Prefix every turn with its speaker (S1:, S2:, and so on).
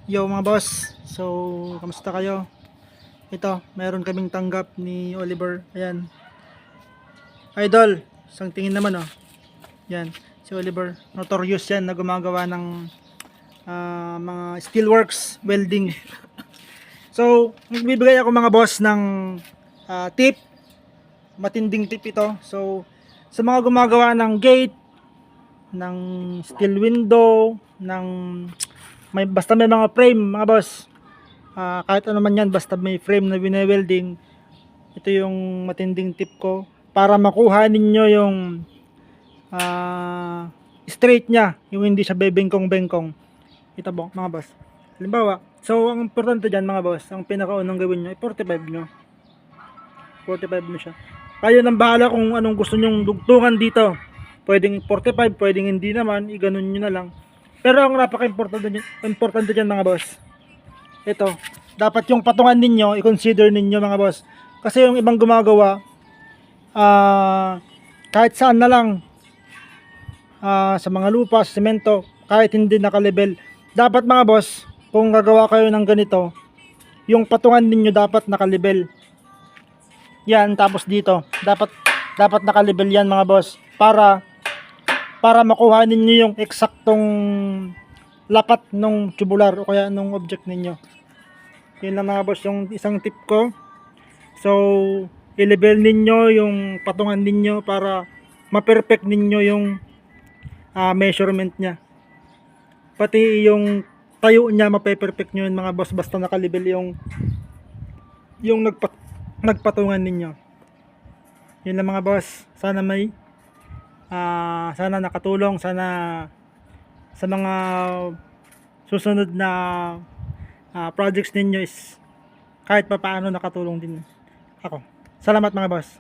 S1: Yo mga boss, so kamusta kayo? Ito, meron kaming tanggap ni Oliver. Ayan, idol, isang tingin naman oh. Yan, si Oliver, notorious yan na gumagawa ng mga steelworks, welding. So, magbibigay ako mga boss ng tip, matinding tip ito. So, sa mga gumagawa ng gate, ng steel window, ng basta may mga frame mga boss. Kahit ano man yan, basta may frame na bine-welding, ito yung matinding tip ko para makuha ninyo yung straight nya, yung hindi siya bebengkong-bengkong. Ito po mga boss, halimbawa, so ang importante dyan mga boss, ang pinakaunang gawin nyo ay 45 nyo. 45 nyo siya, kayo nang bahala kung anong gusto nyong dugtungan dito. Pwedeng 45, pwedeng hindi naman, iganon nyo na lang. Pero ang napaka-importante dyan mga boss, ito, dapat yung patungan ninyo, i-consider ninyo mga boss. Kasi yung ibang gumagawa, kahit saan na lang, sa mga lupa, sa semento, kahit hindi naka-level. Dapat mga boss, kung gagawa kayo ng ganito, yung patungan ninyo dapat naka-level. Yan, tapos dito, dapat naka-level yan mga boss, para makuha ninyo yung eksaktong lapat nung tubular o kaya nung object ninyo. Yun lang mga boss yung isang tip ko. So, i-level ninyo yung patungan ninyo para ma-perfect ninyo yung measurement nya. Pati yung tayo nya ma-perfect nyo yun mga boss, basta naka-level yung nagpatungan ninyo. Yun lang mga boss. Sana sana nakatulong, sana sa mga susunod na projects ninyo is kahit pa paano nakatulong din ako. Salamat mga boss.